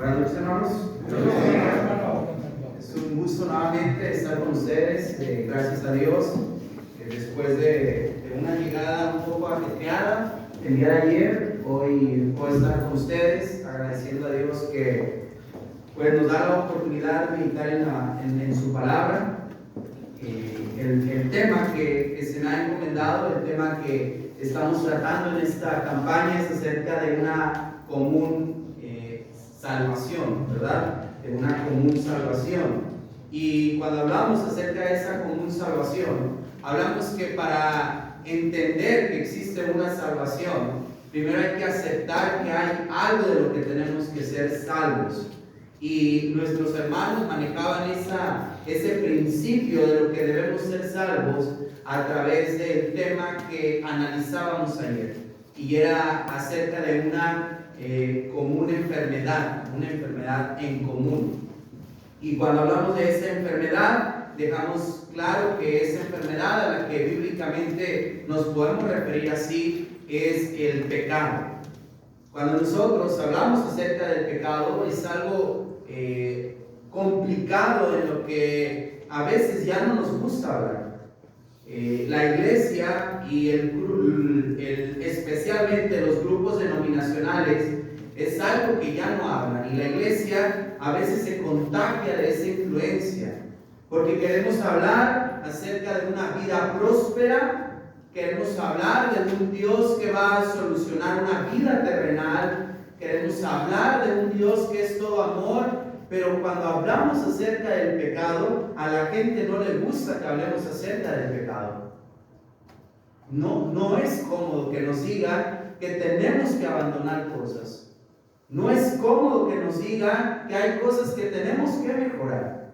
Buenas noches, hermanos. Es un gusto nuevamente estar con ustedes. Gracias a Dios. Después de una llegada un poco ajetreada el día de ayer, hoy puedo estar con ustedes agradeciendo a Dios que pues, nos da la oportunidad de meditar en su palabra. El tema que se me ha encomendado, el tema que estamos tratando en esta campaña es acerca de una común salvación, ¿verdad? De una común salvación. Y cuando hablamos acerca de esa común salvación, hablamos que para entender que existe una salvación, primero hay que aceptar que hay algo de lo que tenemos que ser salvos. Y nuestros hermanos manejaban ese principio de lo que debemos ser salvos a través del tema que analizábamos ayer. Y era acerca de una común enfermedad, una enfermedad en común. Y cuando hablamos de esa enfermedad, dejamos claro que esa enfermedad a la que bíblicamente nos podemos referir así es el pecado. Cuando nosotros hablamos acerca del pecado, es algo complicado en lo que a veces ya no nos gusta hablar. La iglesia y especialmente los grupos denominacionales es algo que ya no hablan, y la iglesia a veces se contagia de esa influencia porque queremos hablar acerca de una vida próspera, queremos hablar de un Dios que va a solucionar una vida terrenal, queremos hablar de un Dios que es todo amor, pero cuando hablamos acerca del pecado, a la gente no le gusta que hablemos acerca del pecado. No es cómodo que nos digan que tenemos que abandonar cosas. No es cómodo que nos digan que hay cosas que tenemos que mejorar.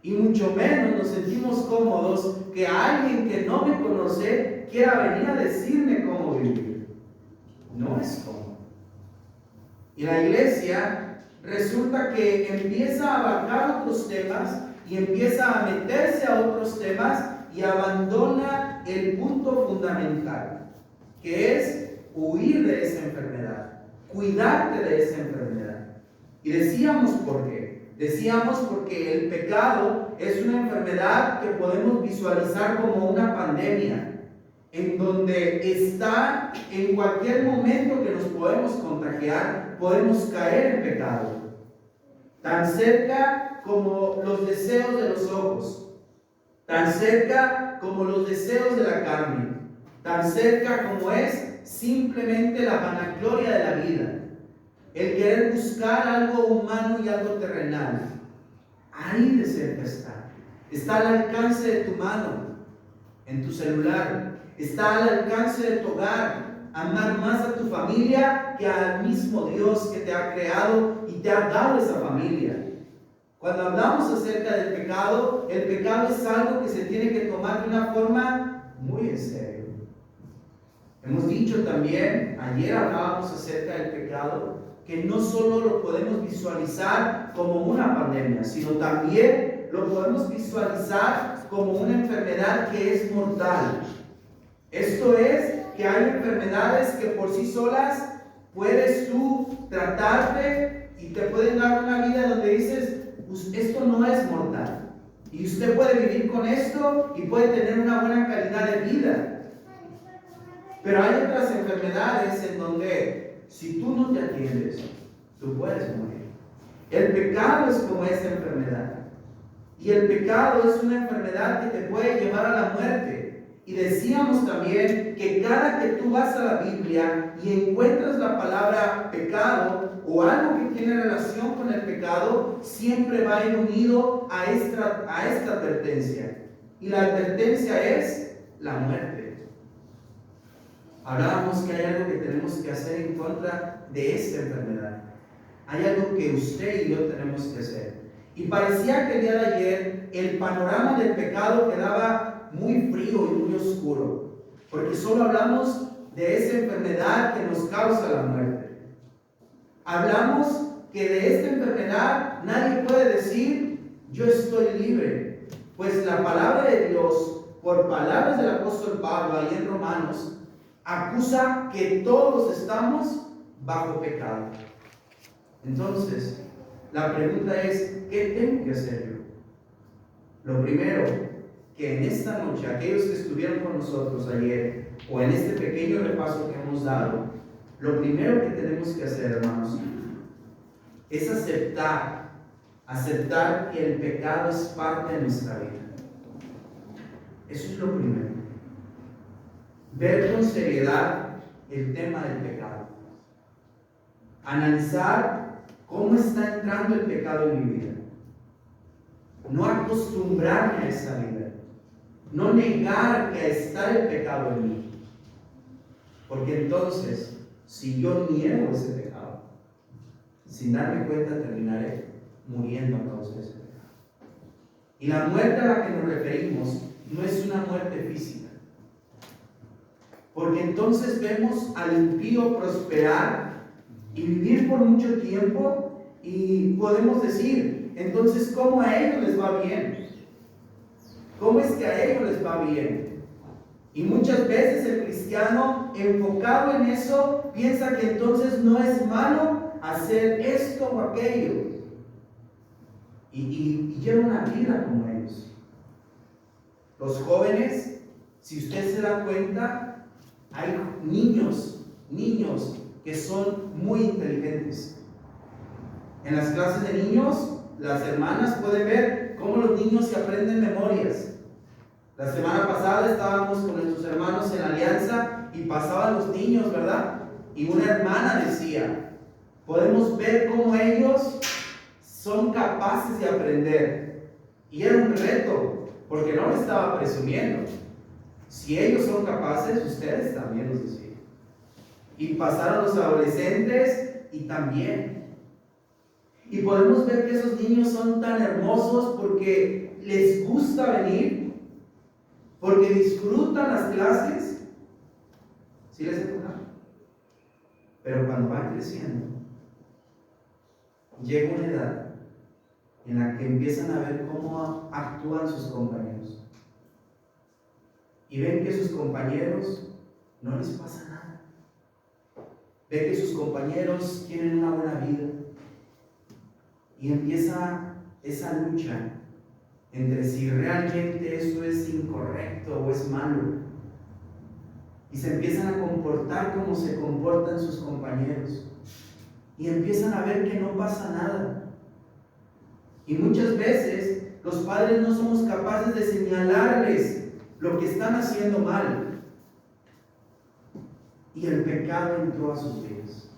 Y mucho menos nos sentimos cómodos que alguien que no me conoce quiera venir a decirme cómo vivir. No es cómodo. Y la iglesia resulta que empieza a abarcar otros temas y empieza a meterse a otros temas y abandona el punto fundamental, que es huir de esa enfermedad, cuidarte de esa enfermedad. Y decíamos por qué. Decíamos porque el pecado es una enfermedad que podemos visualizar como una pandemia, en donde está en cualquier momento que nos podemos contagiar, podemos caer en pecado. Tan cerca como los deseos de los ojos, tan cerca como los deseos de la carne, tan cerca como es simplemente la vanagloria de la vida, el querer buscar algo humano y algo terrenal. Ahí de cerca está al alcance de tu mano, en tu celular, está al alcance de tu hogar. Amar más a tu familia que al mismo Dios que te ha creado y te ha dado esa familia. Cuando hablamos acerca del pecado, el pecado es algo que se tiene que tomar de una forma muy en serio. Hemos dicho también, ayer hablábamos acerca del pecado, que no solo lo podemos visualizar como una pandemia, sino también lo podemos visualizar como una enfermedad que es mortal. Esto es, que hay enfermedades que por sí solas puedes tú tratarte y te pueden dar una vida donde dices, pues esto no es mortal. Y usted puede vivir con esto y puede tener una buena calidad de vida. Pero hay otras enfermedades en donde si tú no te atiendes, tú puedes morir. El pecado es como esa enfermedad. Y el pecado es una enfermedad que te puede llevar a la muerte. Y decíamos también que cada que tú vas a la Biblia y encuentras la palabra pecado o algo que tiene relación con el pecado, siempre va a ir unido a esta advertencia. Y la advertencia es la muerte. Hablábamos que hay algo que tenemos que hacer en contra de esta enfermedad. Hay algo que usted y yo tenemos que hacer. Y parecía que el día de ayer el panorama del pecado quedaba muy frío y muy oscuro, porque solo hablamos de esa enfermedad que nos causa la muerte. Hablamos que de esta enfermedad nadie puede decir, yo estoy libre, pues la palabra de Dios, por palabras del apóstol Pablo ahí en Romanos, acusa que todos estamos bajo pecado. Entonces, La pregunta es, ¿qué tengo que hacer yo? Lo primero, que en esta noche, aquellos que estuvieron con nosotros ayer, o en este pequeño repaso que hemos dado, lo primero que tenemos que hacer, hermanos, es aceptar que el pecado es parte de nuestra vida. Eso es lo primero. Ver con seriedad el tema del pecado. Analizar cómo está entrando el pecado en mi vida. No acostumbrarme a esa vida. No negar que está el pecado en mí. Porque entonces, si yo niego ese pecado, sin darme cuenta terminaré muriendo a causa de ese pecado. Y la muerte a la que nos referimos no es una muerte física. Porque entonces vemos al impío prosperar y vivir por mucho tiempo y podemos decir, entonces, ¿cómo a ellos les va bien? ¿Cómo es que a ellos les va bien? Y muchas veces el cristiano, enfocado en eso, piensa que entonces no es malo hacer esto o aquello. Y lleva una vida como ellos. Los jóvenes, si usted se da cuenta, hay niños que son muy inteligentes. En las clases de niños, las hermanas pueden ver cómo los niños se aprenden memorias. La semana pasada estábamos con nuestros hermanos en Alianza y pasaban los niños, ¿verdad? Y una hermana decía, podemos ver cómo ellos son capaces de aprender. Y era un reto, porque no lo estaba presumiendo. Si ellos son capaces, ustedes también, los decía. Y pasaron los adolescentes y también. Y podemos ver que esos niños son tan hermosos porque les gusta venir, porque disfrutan las clases. ¿Sí les he tocado? Pero cuando van creciendo, llega una edad en la que empiezan a ver cómo actúan sus compañeros. Y ven que sus compañeros no les pasa nada. Ven que sus compañeros tienen una buena vida. Y empieza esa lucha entre si realmente eso es incorrecto o es malo. Y se empiezan a comportar como se comportan sus compañeros. Y empiezan a ver que no pasa nada. Y muchas veces los padres no somos capaces de señalarles lo que están haciendo mal. Y el pecado entró a sus vidas.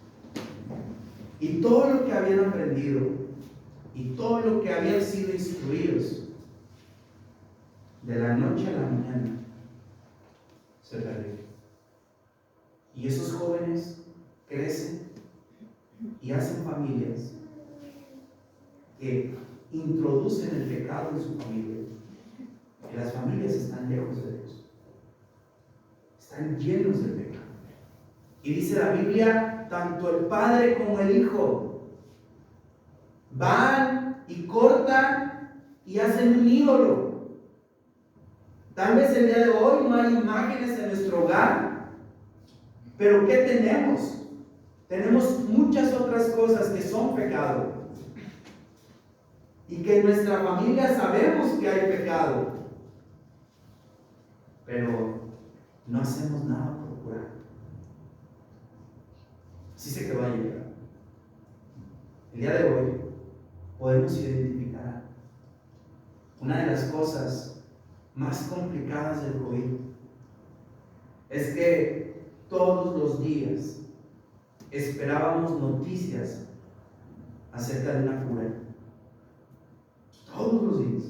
Y todo lo que habían aprendido y todo lo que habían sido instruidos, de la noche a la mañana se perdió. Y esos jóvenes crecen y hacen familias que introducen el pecado en su familia. Y las familias están lejos de Dios. Están llenos de pecado. Y dice la Biblia, tanto el padre como el hijo van y cortan y hacen un ídolo. Tal vez el día de hoy no hay imágenes en nuestro hogar, pero ¿qué tenemos? Tenemos muchas otras cosas que son pecado. Y que en nuestra familia sabemos que hay pecado, pero no hacemos nada por curar. Así se que va a llegar. El día de hoy podemos identificar una de las cosas más complicadas del COVID. Es que todos los días esperábamos noticias acerca de una cura. Todos los días.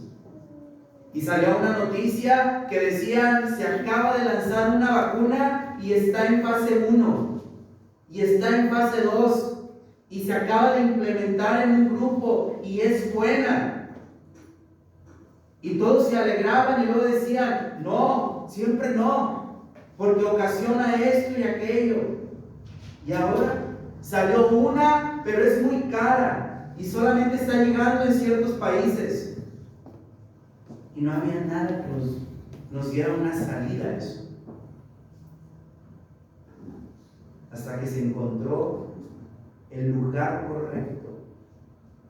Y salió una noticia que decían, se acaba de lanzar una vacuna y está en fase 1 y está en fase 2 y se acaba de implementar en un grupo y es buena. Y todos se alegraban y luego decían, no, siempre no, porque ocasiona esto y aquello. Y ahora salió una, pero es muy cara y solamente está llegando en ciertos países. Y no había nada que nos diera una salida a eso. Hasta que se encontró el lugar correcto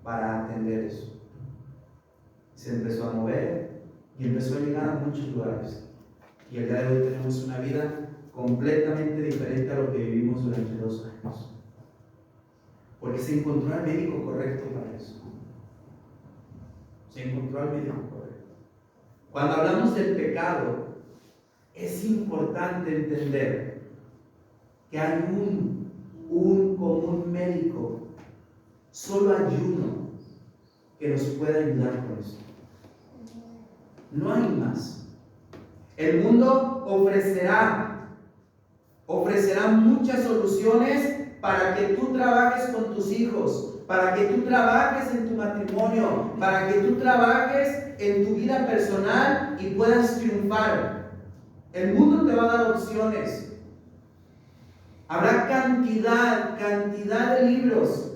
para atender eso. Se empezó a mover y empezó a llegar a muchos lugares. Y el día de hoy tenemos una vida completamente diferente a lo que vivimos durante 2 años. Porque se encontró al médico correcto para eso. Se encontró al médico correcto. Cuando hablamos del pecado, es importante entender que hay como un médico, solo hay uno que nos puede ayudar con eso. No hay más. El mundo ofrecerá muchas soluciones para que tú trabajes con tus hijos, para que tú trabajes en tu matrimonio, para que tú trabajes en tu vida personal y puedas triunfar. El mundo te va a dar opciones. Habrá cantidad de libros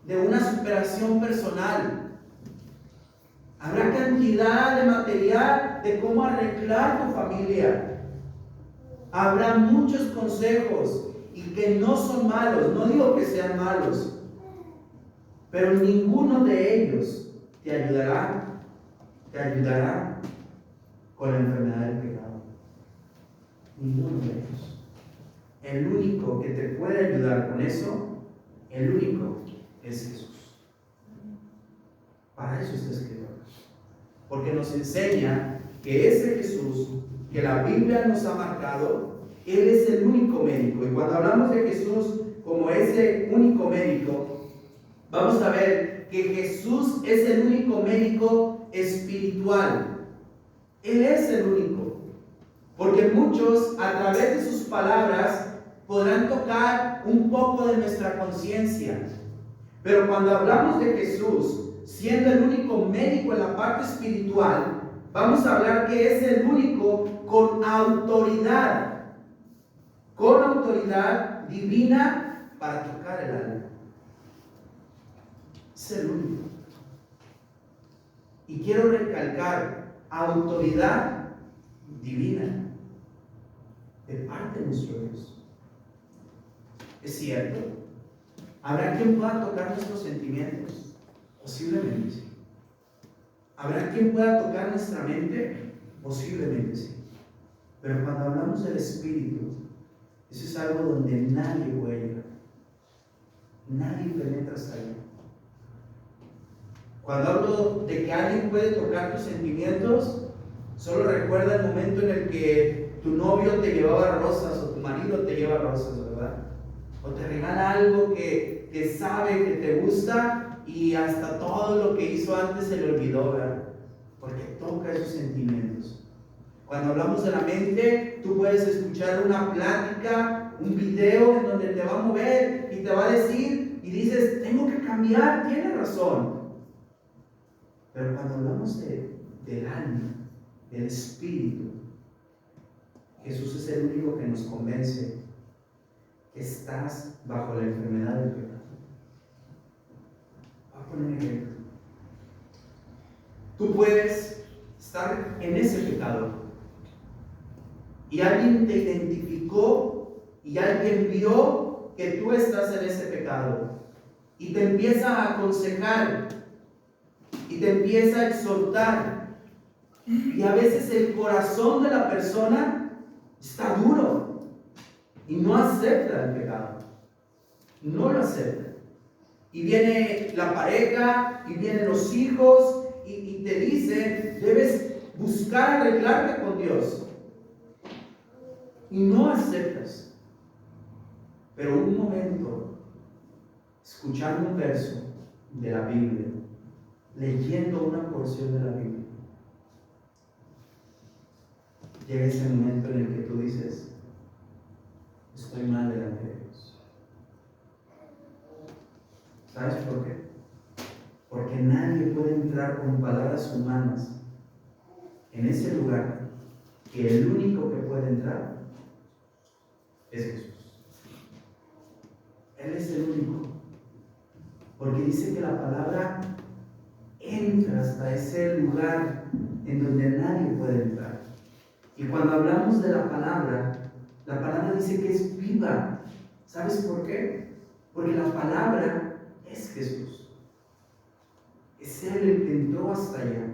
de una superación personal. Habrá cantidad de material de cómo arreglar tu familia. Habrá muchos consejos y que no son malos, no digo que sean malos, pero ninguno de ellos te ayudará con la enfermedad del pecado. Ninguno de ellos. El único que te puede ayudar con eso, el único es Jesús. Para eso está escrito. Porque nos enseña que ese Jesús que la Biblia nos ha marcado, Él es el único médico. Y cuando hablamos de Jesús como ese único médico, vamos a ver que Jesús es el único médico espiritual. Él es el único. Porque muchos, a través de sus palabras, podrán tocar un poco de nuestra conciencia. Pero cuando hablamos de Jesús, siendo el único médico en la parte espiritual, vamos a hablar que es el único con autoridad divina para tocar el alma. Es el único. Y quiero recalcar, autoridad divina de parte de nuestro Dios. Es cierto, habrá quien pueda tocar nuestros sentimientos, posiblemente sí. Habrá quien pueda tocar nuestra mente, posiblemente sí. Pero cuando hablamos del Espíritu, eso es algo donde nadie puede llegar. Nadie penetra hasta allá. Cuando hablo de que alguien puede tocar tus sentimientos, solo recuerda el momento en el que tu novio te llevaba rosas o tu marido te lleva rosas, ¿verdad? O te regala algo que sabe que te gusta y hasta todo lo que hizo antes se le olvidó, ¿verdad? Porque toca esos sentimientos. Cuando hablamos de la mente, tú puedes escuchar una plática, un video en donde te va a mover y te va a decir y dices, tengo que cambiar, tiene razón. Pero cuando hablamos del alma, del espíritu, Jesús es el único que nos convence que estás bajo la enfermedad del pecado. Voy a poner un ejemplo. Tú puedes estar en ese pecado y alguien te identificó y alguien vio que tú estás en ese pecado y te empieza a aconsejar y te empieza a exhortar, y a veces el corazón de la persona está duro y no acepta el pecado, no lo acepta, y viene la pareja y vienen los hijos y te dicen, debes buscar arreglarte con Dios, y no aceptas. Pero un momento, escuchando un verso de la Biblia, leyendo una porción de la Biblia, llega ese momento en el que tú dices, estoy mal delante de Dios. ¿Sabes por qué? Porque nadie puede entrar con palabras humanas en ese lugar, que el único que puede entrar es Jesús. Él es el único. Porque dice que la palabra entra hasta ese lugar en donde nadie puede entrar. Y cuando hablamos de la palabra dice que es viva. ¿Sabes por qué? Porque la palabra es Jesús. Es Él el que entró hasta allá.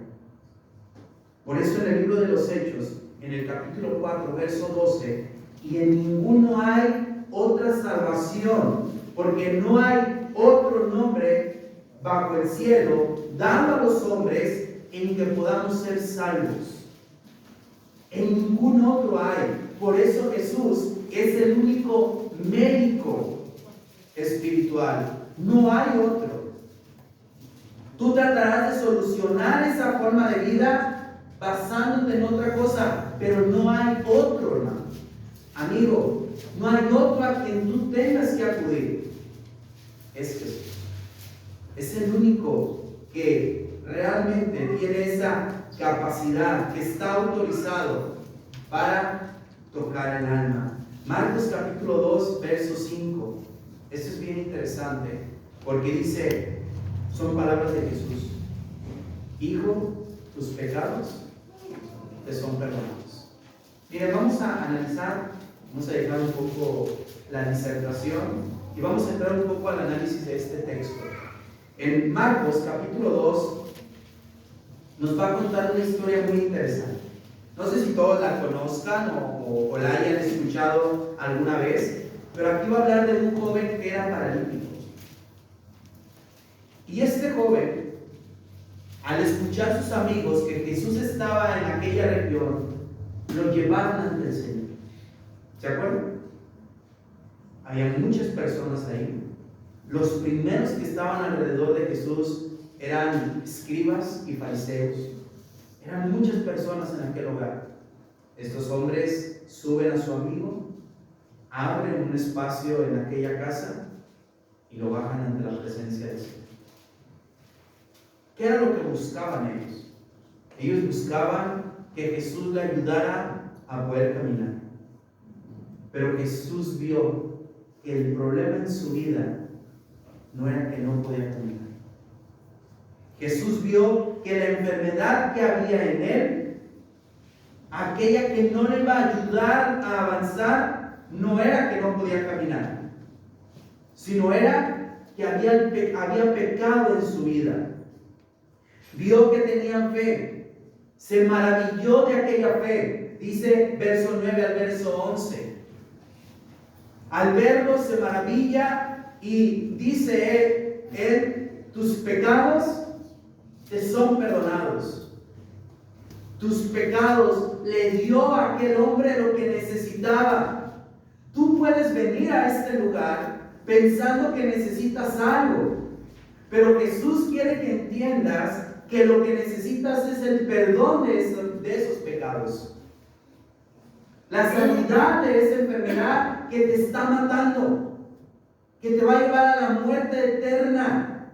Por eso en el libro de los Hechos, en el capítulo 4, verso 12, y en ninguno hay otra salvación, porque no hay otro nombre bajo el cielo dado a los hombres en que podamos ser salvos. En ningún otro hay. Por eso Jesús es el único médico espiritual. No hay otro. Tú tratarás de solucionar esa forma de vida basándote en otra cosa, pero no hay otro, hermano. Amigo, no hay otro a quien tú tengas que acudir. Es Jesús. Es el único que realmente tiene esa capacidad, que está autorizado para tocar el alma. Marcos capítulo 2, verso 5. Esto es bien interesante porque dice, son palabras de Jesús: Hijo, tus pecados te son perdonados. Miren, vamos a analizar, vamos a dejar un poco la disertación y vamos a entrar un poco al análisis de este texto. En Marcos capítulo 2 nos va a contar una historia muy interesante. No sé si todos la conozcan o la hayan escuchado alguna vez, pero aquí va a hablar de un joven que era paralítico. Y este joven, al escuchar a sus amigos que Jesús estaba en aquella región, lo llevaron ante el Señor. ¿Se acuerdan? Había muchas personas ahí. Los primeros que estaban alrededor de Jesús eran escribas y fariseos. Eran muchas personas en aquel lugar. Estos hombres suben a su amigo, abren un espacio en aquella casa y lo bajan ante la presencia del Señor. ¿Qué era lo que buscaban ellos? Ellos buscaban que Jesús le ayudara a poder caminar. Pero Jesús vio que el problema en su vida no era que no podía caminar. Jesús vio que la enfermedad que había en él, aquella que no le iba a ayudar a avanzar, no era que no podía caminar, sino era que había pecado en su vida. Vio que tenían fe, se maravilló de aquella fe. Dice verso 9 al verso 11. Al verlo se maravilla y dice él, tus pecados te son perdonados. Tus pecados le dio a aquel hombre lo que necesitaba. Tú puedes venir a este lugar pensando que necesitas algo, pero Jesús quiere que entiendas que lo que necesitas es el perdón de esos pecados. La sanidad de esa enfermedad que te está matando, que te va a llevar a la muerte eterna.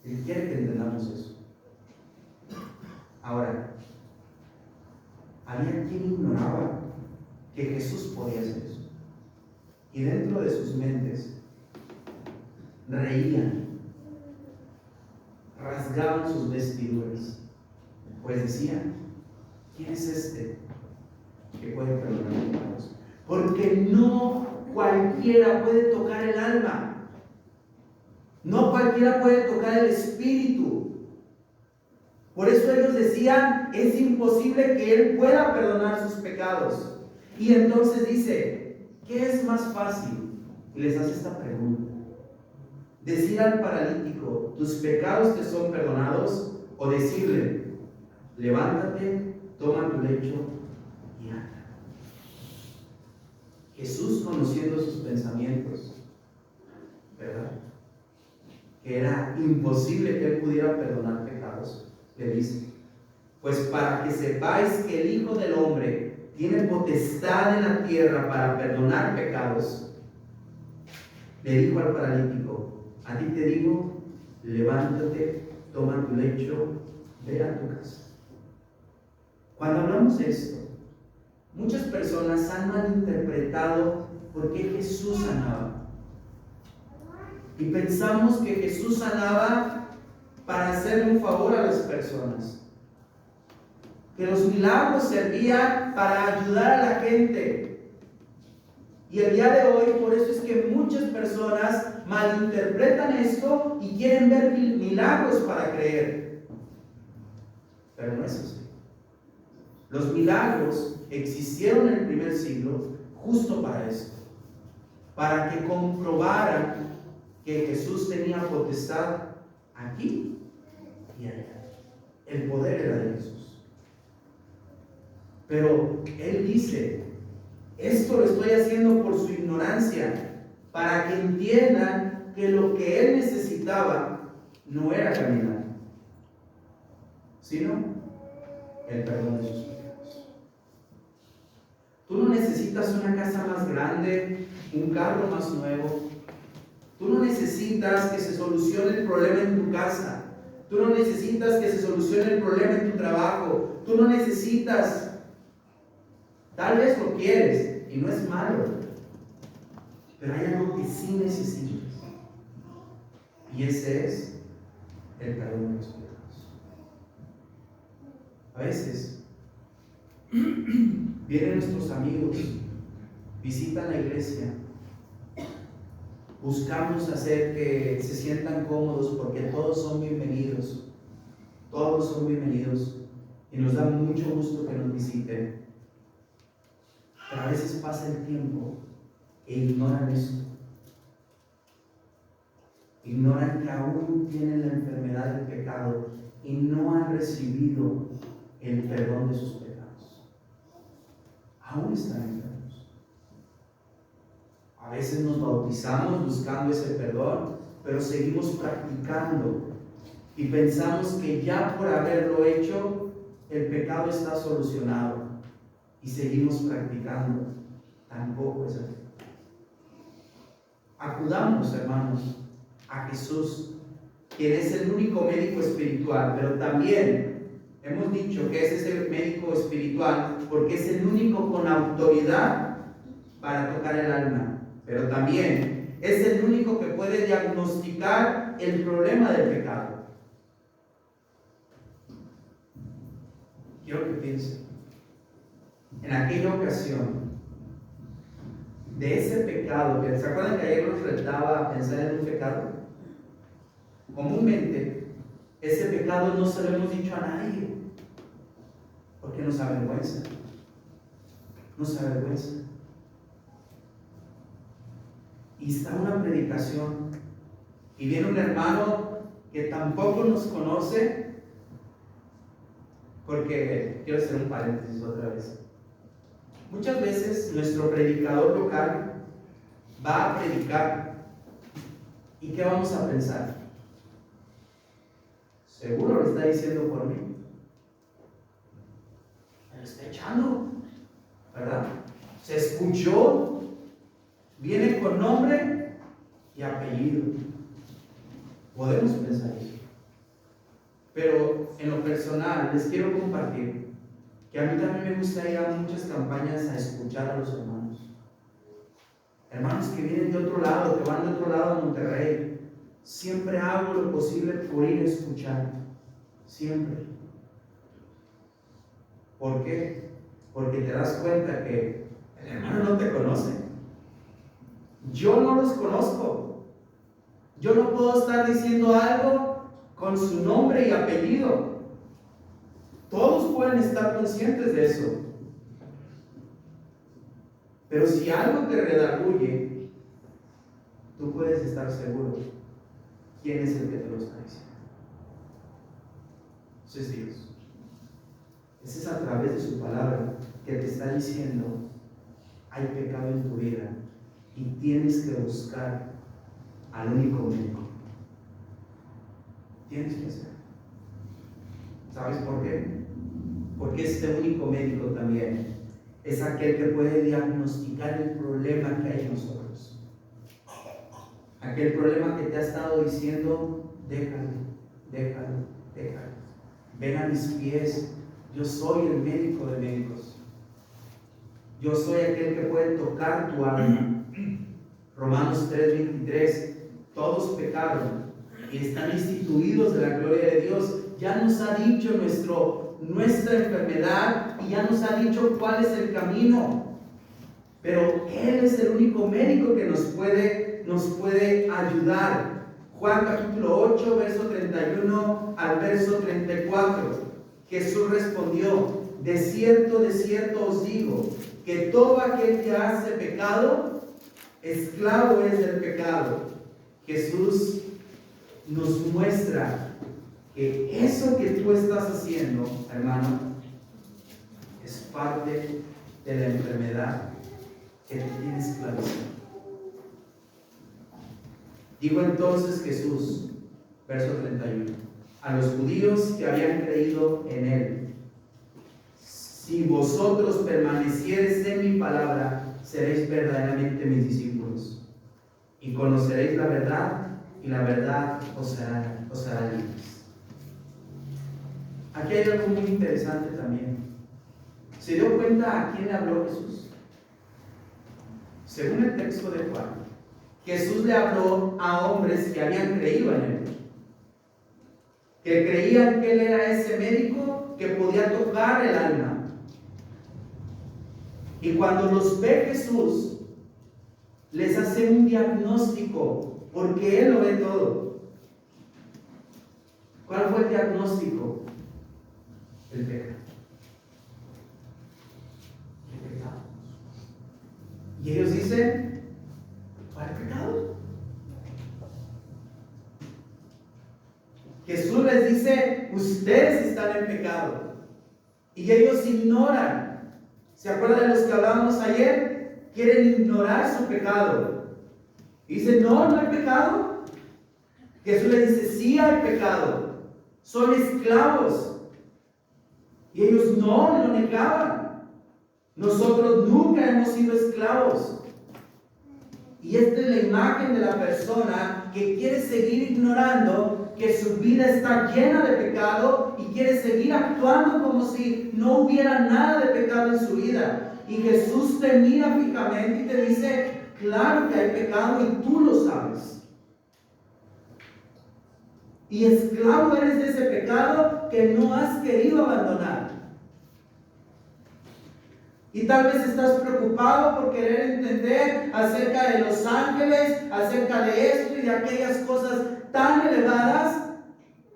Él quiere que entendamos eso. Ahora, había quien ignoraba que Jesús podía hacer eso. Y dentro de sus mentes reían, rasgaban sus vestiduras, pues decían, ¿quién es este que puede perdonar pecados? Porque no cualquiera puede tocar el alma, no cualquiera puede tocar el espíritu. Por eso ellos decían, es imposible que Él pueda perdonar sus pecados. Y entonces dice, ¿qué es más fácil? Y les hace esta pregunta: decir al paralítico, tus pecados te son perdonados, o decirle, levántate, toma tu lecho y anda. Jesús, conociendo sus pensamientos, ¿verdad?, que era imposible que Él pudiera perdonar pecados, le dice, pues para que sepáis que el Hijo del Hombre tiene potestad en la tierra para perdonar pecados, le dijo al paralítico, a ti te digo, levántate, toma tu lecho, ve a tu casa. Cuando hablamos de esto, muchas personas han malinterpretado por qué Jesús sanaba. Y pensamos que Jesús sanaba para hacerle un favor a las personas, que los milagros servían para ayudar a la gente. Y el día de hoy, por eso es que muchas personas malinterpretan esto y quieren ver milagros para creer. Pero no es así. Los milagros existieron en el primer siglo justo para esto, para que comprobaran que Jesús tenía potestad aquí y allá. El poder era de Jesús. Pero Él dice, esto lo estoy haciendo por su ignorancia, para que entiendan que lo que Él necesitaba no era caminar, sino el perdón de sus pecados. Tú no necesitas una casa más grande, un carro más nuevo. Tú no necesitas que se solucione el problema en tu casa. Tú no necesitas que se solucione el problema en tu trabajo. Tú no necesitas. Tal vez lo quieres y no es malo, pero hay algo que sí necesitas, y ese es el perdón de los pecados. A veces vienen nuestros amigos, visitan la iglesia, buscamos hacer que se sientan cómodos porque todos son bienvenidos, y nos da mucho gusto que nos visiten. Pero a veces pasa el tiempo e ignoran esto. Ignoran que aún tienen la enfermedad del pecado y no han recibido el perdón de sus pecados. Aún están enfermos. A veces nos bautizamos buscando ese perdón, pero seguimos practicando y pensamos que ya por haberlo hecho, el pecado está solucionado. Y seguimos practicando. Tampoco es así. Acudamos, hermanos, a Jesús, quien es el único médico espiritual, pero también hemos dicho que es ese médico espiritual porque es el único con autoridad para tocar el alma, pero también es el único que puede diagnosticar el problema del pecado. Quiero que piensen. En aquella ocasión, de ese pecado, ¿se acuerdan que ayer nos retaba a pensar en un pecado? Comúnmente, ese pecado no se lo hemos dicho a nadie, porque nos avergüenza. Y está una predicación, y viene un hermano que tampoco nos conoce, porque quiero hacer un paréntesis otra vez. Muchas veces nuestro predicador local va a predicar. ¿Y qué vamos a pensar? Seguro lo está diciendo por mí. Me lo está echando, ¿verdad? Se escuchó, viene con nombre y apellido. Podemos pensar eso. Pero en lo personal les quiero compartir que a mí también me gusta ir a muchas campañas a escuchar a los hermanos. Hermanos que vienen de otro lado, que van de otro lado a Monterrey. Siempre hago lo posible por ir a escuchar. Siempre. ¿Por qué? Porque te das cuenta que el hermano no te conoce. Yo no los conozco. Yo no puedo estar diciendo algo con su nombre y apellido. Todos pueden estar conscientes de eso. Pero si algo te redarguye, tú puedes estar seguro quién es el que te lo está diciendo. Eso es Dios. Ese es a través de su palabra que te está diciendo: hay pecado en tu vida y tienes que buscar al único médico. Tienes que hacer. ¿Sabes por qué? Porque este único médico también es aquel que puede diagnosticar el problema que hay en nosotros. Aquel problema que te ha estado diciendo: déjalo. Ven a mis pies. Yo soy el médico de médicos. Yo soy aquel que puede tocar tu alma. Romanos 3:23. Todos pecaron y están instituidos de la gloria de Dios. Ya nos ha dicho nuestra enfermedad y ya nos ha dicho cuál es el camino. Pero Él es el único médico que nos puede nos puede ayudar. Juan capítulo 8, verso 31 al verso 34. Jesús respondió: de cierto os digo, que todo aquel que hace pecado, esclavo es del pecado. Jesús nos muestra que eso que tú estás haciendo, hermano, es parte de la enfermedad que te tiene esclavizado. Dijo entonces Jesús, verso 31, a los judíos que habían creído en él: si vosotros permaneciereis en mi palabra, seréis verdaderamente mis discípulos, y conoceréis la verdad, y la verdad os hará libres. Aquí hay algo muy interesante también. ¿Se dio cuenta a quién le habló Jesús? Según el texto de Juan, Jesús le habló a hombres que habían creído en él, que creían que él era ese médico que podía tocar el alma. Y cuando los ve Jesús, les hace un diagnóstico, porque él lo ve todo. ¿Cuál fue el diagnóstico? El pecado. El pecado. Y ellos dicen: ¿cuál pecado? Jesús les dice: ustedes están en pecado. Y ellos ignoran. ¿Se acuerdan de los que hablábamos ayer? Quieren ignorar su pecado. Y dicen: no hay pecado. Jesús les dice: sí hay pecado. Son esclavos. Y ellos no lo negaban. Nosotros nunca hemos sido esclavos. Y esta es la imagen de la persona que quiere seguir ignorando que su vida está llena de pecado y quiere seguir actuando como si no hubiera nada de pecado en su vida. Y Jesús te mira fijamente y te dice: claro que hay pecado y tú lo sabes. Y esclavo eres de ese pecado que no has querido abandonar. Y tal vez estás preocupado por querer entender acerca de los ángeles, acerca de esto y de aquellas cosas tan elevadas,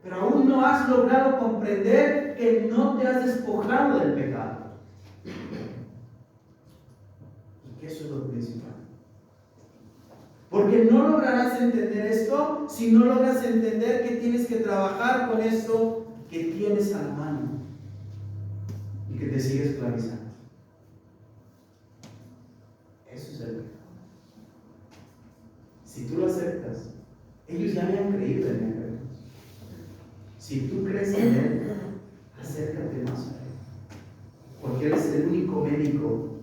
pero aún no has logrado comprender que no te has despojado del pecado. Y que eso es lo principal. Porque no lograrás entender esto si no logras entender que tienes que trabajar con esto que tienes a la mano y que te sigue esclavizando. Eso es el pecado. Si tú lo aceptas, ellos ya habían creído en él. Si tú crees en él, acércate más a él. Porque él es el único médico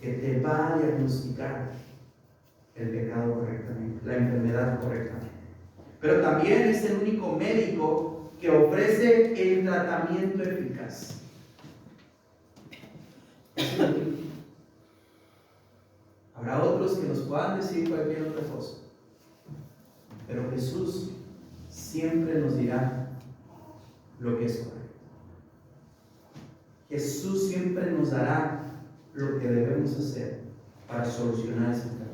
que te va a diagnosticar el pecado correctamente, la enfermedad correctamente. Pero también es el único médico que ofrece el tratamiento eficaz. Habrá otros que nos puedan decir cualquier otra cosa, pero Jesús siempre nos dirá lo que es correcto. Jesús siempre nos dará lo que debemos hacer para solucionar esa enfermedad.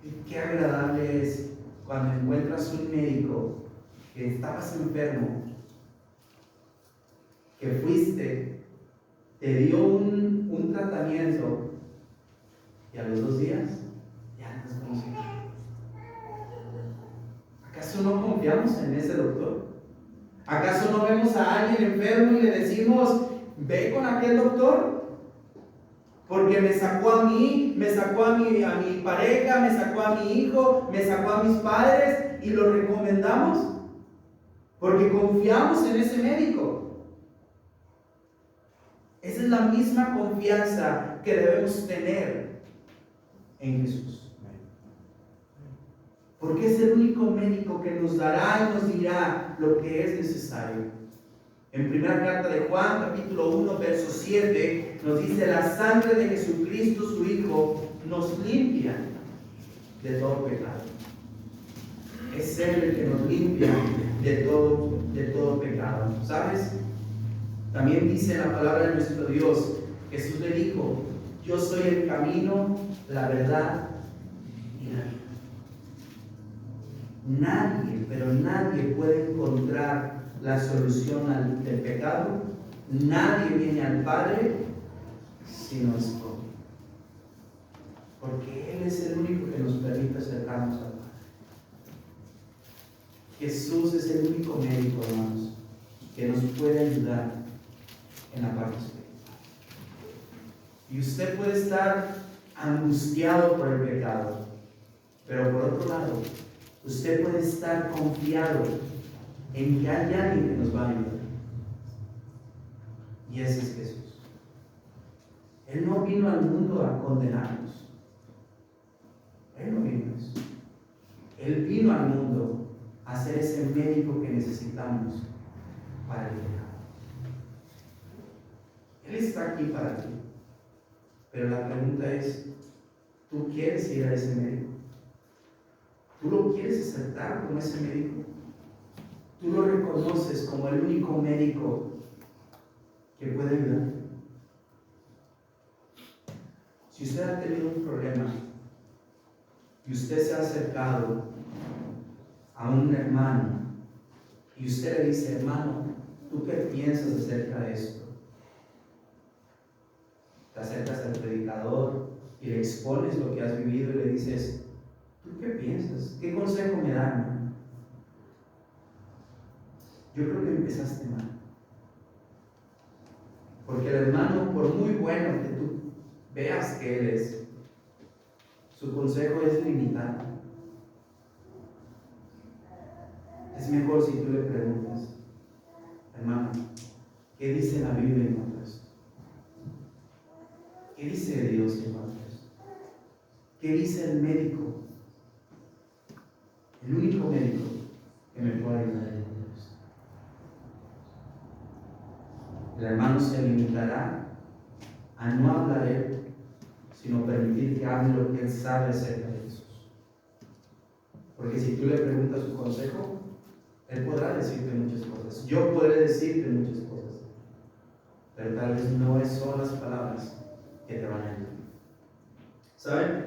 Y qué agradable es cuando encuentras un médico que estabas enfermo, que fuiste, te dio un tratamiento y a los 2 días ya no estás conociendo. ¿Acaso no confiamos en ese doctor? ¿Acaso no vemos a alguien enfermo y le decimos: ve con aquel doctor? Porque me sacó a mí, me sacó a mi pareja, me sacó a mi hijo, me sacó a mis padres y lo recomendamos porque confiamos en ese médico. Esa es la misma confianza que debemos tener en Jesús. Porque es el único médico que nos dará y nos dirá lo que es necesario. En primera carta de Juan, capítulo 1, verso 7, nos dice: la sangre de Jesucristo, su Hijo, nos limpia de todo pecado. Es Él el que nos limpia de todo pecado. ¿Sabes? También dice en la palabra de nuestro Dios, Jesús le dijo: yo soy el camino, la verdad y la vida. Nadie, pero nadie puede encontrar la solución del pecado. Nadie viene al Padre si no es por Él. Porque Él es el único que nos permite acercarnos al Padre. Jesús es el único médico, hermanos, que nos puede ayudar en la parte espiritual. Y usted puede estar angustiado por el pecado, pero por otro lado, usted puede estar confiado en que hay alguien que nos va a ayudar. Y ese es Jesús. Él no vino al mundo a condenarnos. Él no vino a eso. Él vino al mundo a ser ese médico que necesitamos para el pecado. Él está aquí para ti. Pero la pregunta es, ¿tú quieres ir a ese médico? ¿Tú lo quieres aceptar como ese médico? ¿Tú lo reconoces como el único médico que puede ayudar? Si usted ha tenido un problema y usted se ha acercado a un hermano y usted le dice, hermano, ¿tú qué piensas acerca de esto? Te acercas al predicador y le expones lo que has vivido y le dices, ¿tú qué piensas? ¿Qué consejo me da, hermano? Yo creo que empezaste mal. Porque el hermano, por muy bueno que tú veas que él es, su consejo es limitado. Es mejor si tú le preguntas, hermano, ¿qué dice la Biblia en cuanto a esto? ¿Qué dice Dios en cuanto a esto? ¿Qué dice el médico? El único médico que me puede ayudar en esto. El hermano se limitará a no hablar de él, sino permitir que hable lo que él sabe acerca de Jesús. Porque si tú le preguntas su consejo, él podrá decirte muchas cosas. Yo podré decirte muchas cosas. Pero tal vez no son las palabras que te van a ayudar. ¿Saben?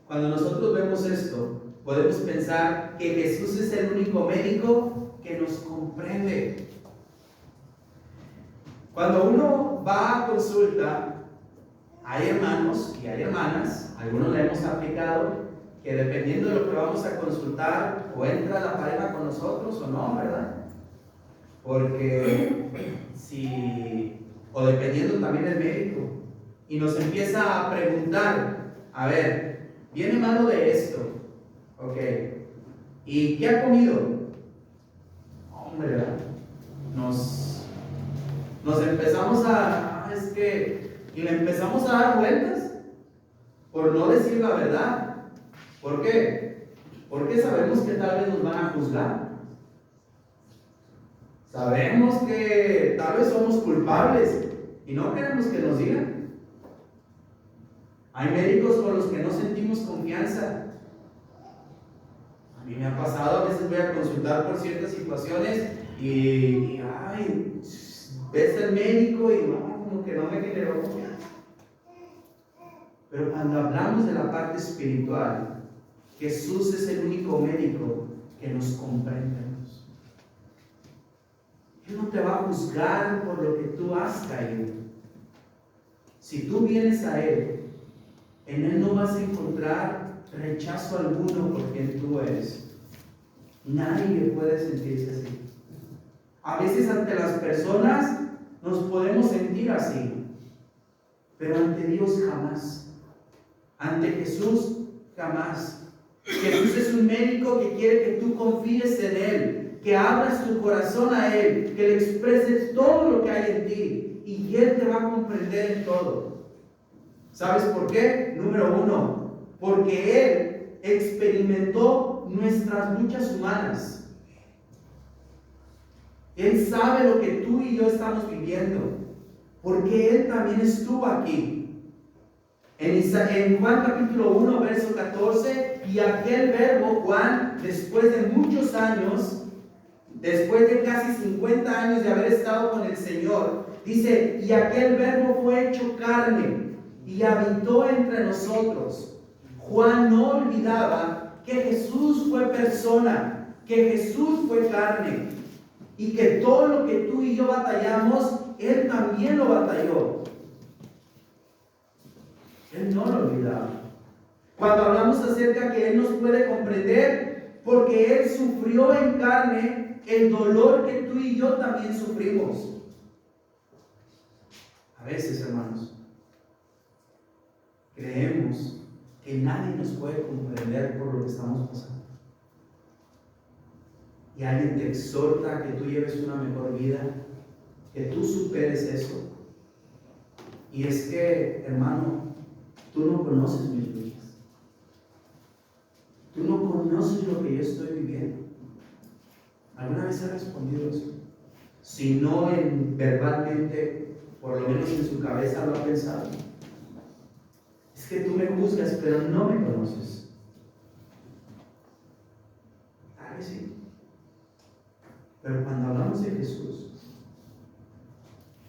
Cuando nosotros vemos esto, podemos pensar que Jesús es el único médico que nos comprende. Cuando uno va a consulta, hay hermanos y hay hermanas, algunos le hemos aplicado, que dependiendo de lo que vamos a consultar, o entra la pareja con nosotros o no, ¿verdad? Porque o dependiendo también del médico, y nos empieza a preguntar, a ver, viene malo de esto, ok, ¿y qué ha comido? Hombre, ¿verdad? Nos empezamos y le empezamos a dar vueltas por no decir la verdad. ¿Por qué? Porque sabemos que tal vez nos van a juzgar. Sabemos que tal vez somos culpables y no queremos que nos digan. Hay médicos con los que no sentimos confianza. A mí me ha pasado, a veces voy a consultar por ciertas situaciones y ves al médico y no, como que no me generó confianza. Pero cuando hablamos de la parte espiritual, Jesús es el único médico que nos comprende. Él no te va a juzgar por lo que tú has caído. Si tú vienes a Él, en Él no vas a encontrar rechazo alguno por quien tú eres. Nadie puede sentirse así. A veces ante las personas nos podemos sentir así, pero ante Dios jamás. Ante Jesús jamás. Jesús es un médico que quiere que tú confíes en Él, que abras tu corazón a Él, que le expreses todo lo que hay en ti y Él te va a comprender en todo. ¿Sabes por qué? Número uno, porque Él experimentó nuestras luchas humanas. Él sabe lo que tú y yo estamos viviendo, porque Él también estuvo aquí. En Juan capítulo 1, verso 14, y aquel verbo, Juan, después de muchos años, después de casi 50 años de haber estado con el Señor, dice, y aquel verbo fue hecho carne y habitó entre nosotros. Juan no olvidaba que Jesús fue persona, que Jesús fue carne, y que todo lo que tú y yo batallamos, Él también lo batalló. Él no lo olvidaba. Cuando hablamos acerca que Él nos puede comprender, porque Él sufrió en carne el dolor que tú y yo también sufrimos. A veces, hermanos, creemos que nadie nos puede comprender por lo que estamos pasando. Y alguien te exhorta a que tú lleves una mejor vida, que tú superes eso. Y es que, hermano, tú no conoces mis vidas. Tú no conoces lo que yo estoy viviendo. ¿Alguna vez ha respondido eso? Si no verbalmente, por lo menos en su cabeza lo ha pensado. Es que tú me juzgas, pero no me conoces. Tal vez sí. Pero cuando hablamos de Jesús,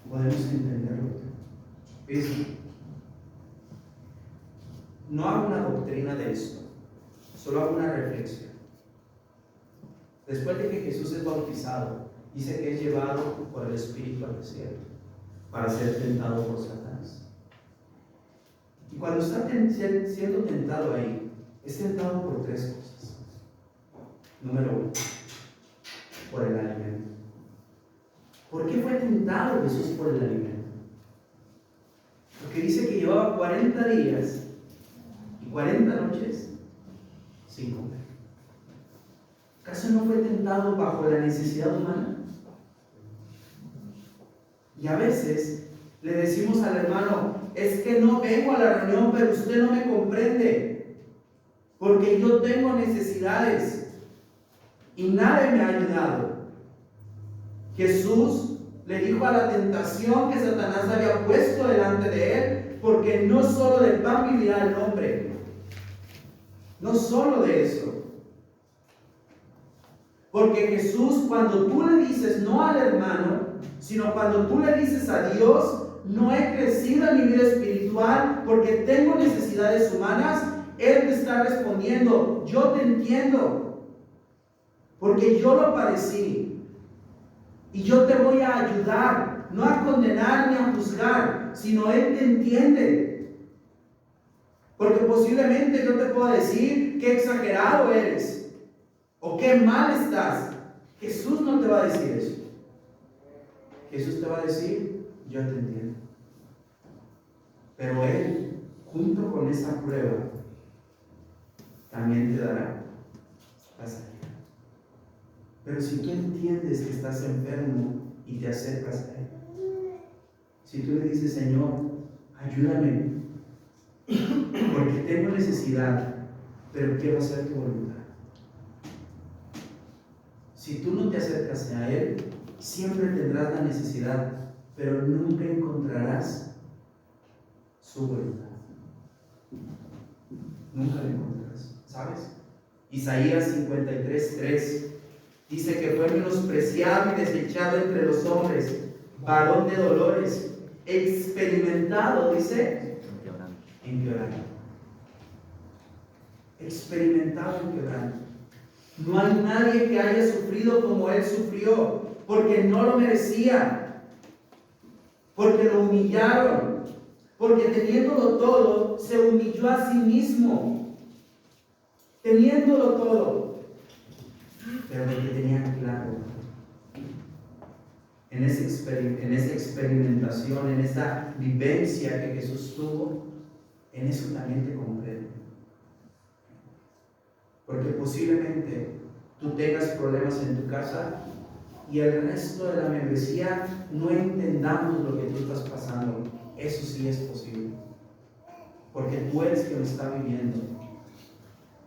podemos entenderlo. ¿Viste? No hago una doctrina de esto, solo hago una reflexión. Después de que Jesús es bautizado, dice que es llevado por el Espíritu al desierto para ser tentado por Satanás. Y cuando está siendo tentado ahí, es tentado por tres cosas. Número uno, por el alimento. ¿Por qué fue tentado Jesús por el alimento? Porque dice que llevaba 40 días y 40 noches sin comer. ¿Acaso no fue tentado bajo la necesidad humana? Y a veces le decimos al hermano, es que no vengo a la reunión, pero usted no me comprende, porque yo tengo necesidades y nadie me ha ayudado. Jesús le dijo a la tentación que Satanás había puesto delante de él, porque no solo del pan vivirá el hombre, no solo de eso. Porque Jesús, cuando tú le dices no al hermano, sino cuando tú le dices a Dios, no he crecido en mi vida espiritual porque tengo necesidades humanas, Él te está respondiendo, yo te entiendo, porque yo lo padecí. Y yo te voy a ayudar, no a condenar ni a juzgar, sino Él te entiende. Porque posiblemente yo te pueda decir qué exagerado eres o qué mal estás. Jesús no te va a decir eso. Jesús te va a decir, yo te entiendo. Pero Él, junto con esa prueba, también te dará la sanidad. Pero si tú entiendes que estás enfermo y te acercas a Él, si tú le dices, Señor, ayúdame, porque tengo necesidad, pero quiero hacer tu voluntad. Si tú no te acercas a Él, siempre tendrás la necesidad, pero nunca encontrarás su voluntad. Nunca la encontrarás, ¿sabes? Isaías 53:3 dice que fue menospreciado y desechado entre los hombres, varón de dolores, experimentado, dice, en quebranto. Experimentado en quebranto. No hay nadie que haya sufrido como Él sufrió, porque no lo merecía, porque lo humillaron, porque teniéndolo todo, se humilló a sí mismo, teniéndolo todo, pero de que tenía claro, en esa experimentación, en esa vivencia que Jesús tuvo, en eso también te comprende. Porque posiblemente tú tengas problemas en tu casa y el resto de la membresía no entendamos lo que tú estás pasando. Eso sí es posible, porque tú eres quien lo está viviendo.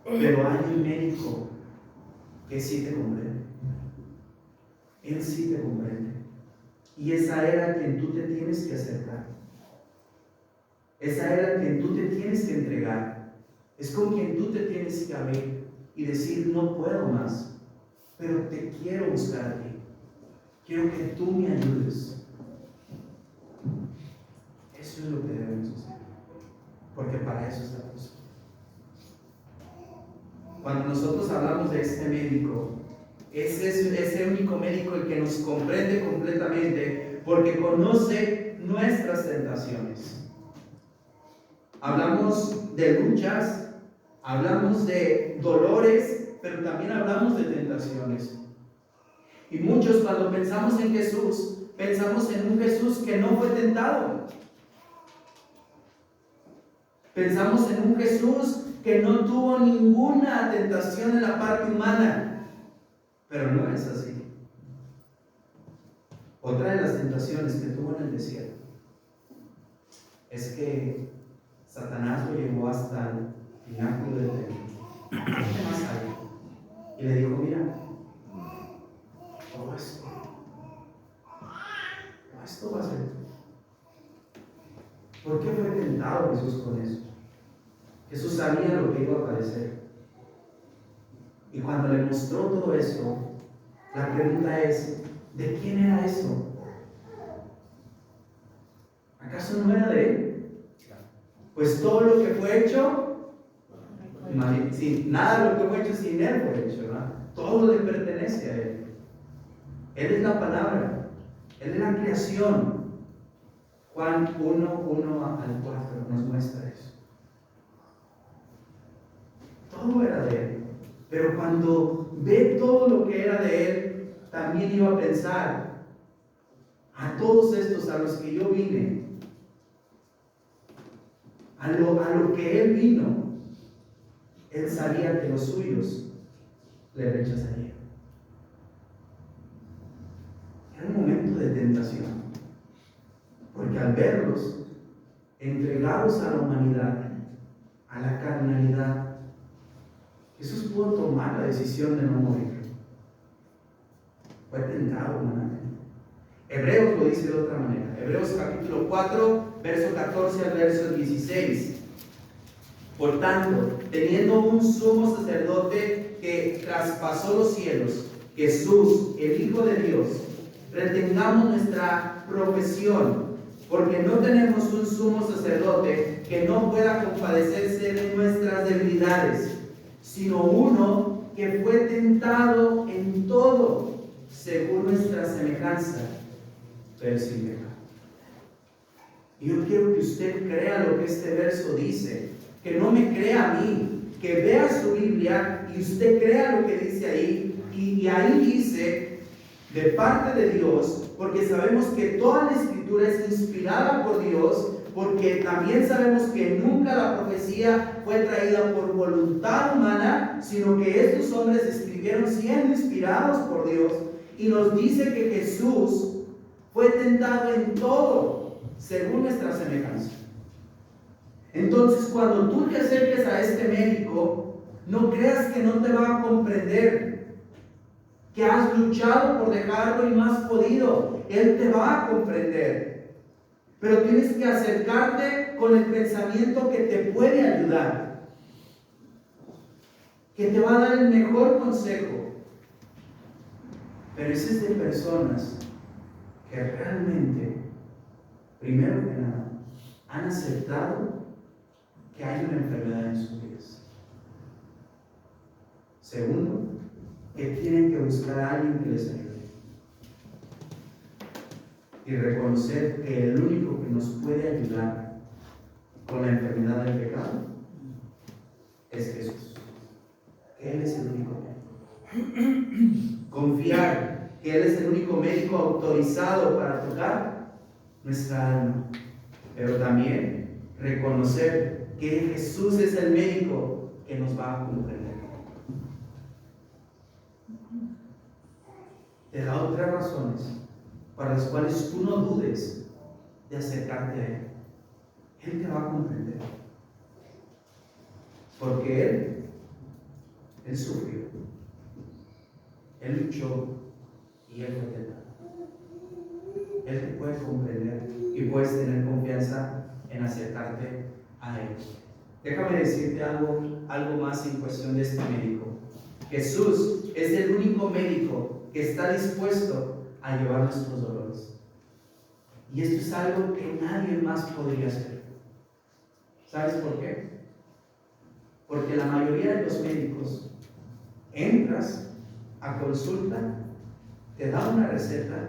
Pero hay un médico que sí te comprende. Él sí te comprende. Y esa era a quien tú te tienes que acercar. Esa era a quien tú te tienes que entregar. Es con quien tú te tienes que abrir y decir, no puedo más, pero te quiero buscar a ti. Quiero que tú me ayudes. Eso es lo que debemos hacer. porque para eso está puesto. Cuando nosotros hablamos de este médico, es ese único médico el que nos comprende completamente, porque conoce nuestras tentaciones. Hablamos de luchas, hablamos de dolores, pero también hablamos de tentaciones. Y muchos, cuando pensamos en Jesús, pensamos en un Jesús que no fue tentado. Pensamos en un Jesús que no tuvo ninguna tentación en la parte humana. Pero no es así. Otra de las tentaciones que tuvo en el desierto es que Satanás lo llevó hasta el pináculo del templo. ¿Qué más hay? Y le dijo, mira, todo esto va a ser. ¿Por qué fue tentado Jesús con eso? Jesús sabía lo que iba a padecer. Y cuando le mostró todo eso, la pregunta es, ¿de quién era eso? ¿Acaso no era de él? Pues todo lo que fue hecho, nada de lo que fue hecho sin él fue hecho, ¿verdad? Todo le pertenece a él. Él es la palabra, él es la creación. Juan 1:1-4 nos muestra eso. Todo era de él. Pero cuando ve todo lo que era de él, también iba a pensar, a todos estos a los que yo vine, a lo que él vino, él sabía que los suyos le rechazarían. Era un momento de tentación, porque al verlos entregados a la humanidad, a la carnalidad, Jesús pudo tomar la decisión de no morir. Fue tentado humanamente. Hebreos lo dice de otra manera. Hebreos capítulo 4, verso 14 al verso 16. Por tanto, teniendo un sumo sacerdote que traspasó los cielos, Jesús, el Hijo de Dios, retengamos nuestra profesión, porque no tenemos un sumo sacerdote que no pueda compadecerse de nuestras debilidades, sino uno que fue tentado en todo, según nuestra semejanza, pero sin pecado. Y yo quiero que usted crea lo que este verso dice, que no me crea a mí, que vea su Biblia y usted crea lo que dice ahí, y ahí dice, de parte de Dios, porque sabemos que toda la Escritura es inspirada por Dios, porque también sabemos que nunca la profecía fue traída por voluntad humana, sino que estos hombres escribieron siendo inspirados por Dios, y nos dice que Jesús fue tentado en todo, según nuestra semejanza. Entonces, cuando tú te acerques a este médico, no creas que no te va a comprender, que has luchado por dejarlo y no has podido. Él te va a comprender. Pero tienes que acercarte con el pensamiento que te puede ayudar, que te va a dar el mejor consejo. Pero ese es de personas que realmente, primero que nada, han aceptado que hay una enfermedad en sus vidas. Segundo, que tienen que buscar a alguien que les ayude. Y reconocer que el único que nos puede ayudar con la enfermedad del pecado es Jesús. Él es el único médico. Confiar que Él es el único médico autorizado para tocar nuestra alma. Pero también reconocer que Jesús es el médico que nos va a comprender. Te da otras razones para las cuales tú no dudes de acercarte a Él. Él te va a comprender. Porque Él sufrió, Él luchó y Él fue tentado. Él te puede comprender y puedes tener confianza en acercarte a Él. Déjame decirte algo más en cuestión de este médico. Jesús es el único médico que está dispuesto a llevar nuestros dolores. Y esto es algo que nadie más podría hacer. ¿Sabes por qué? Porque la mayoría de los médicos, entras a consulta, te da una receta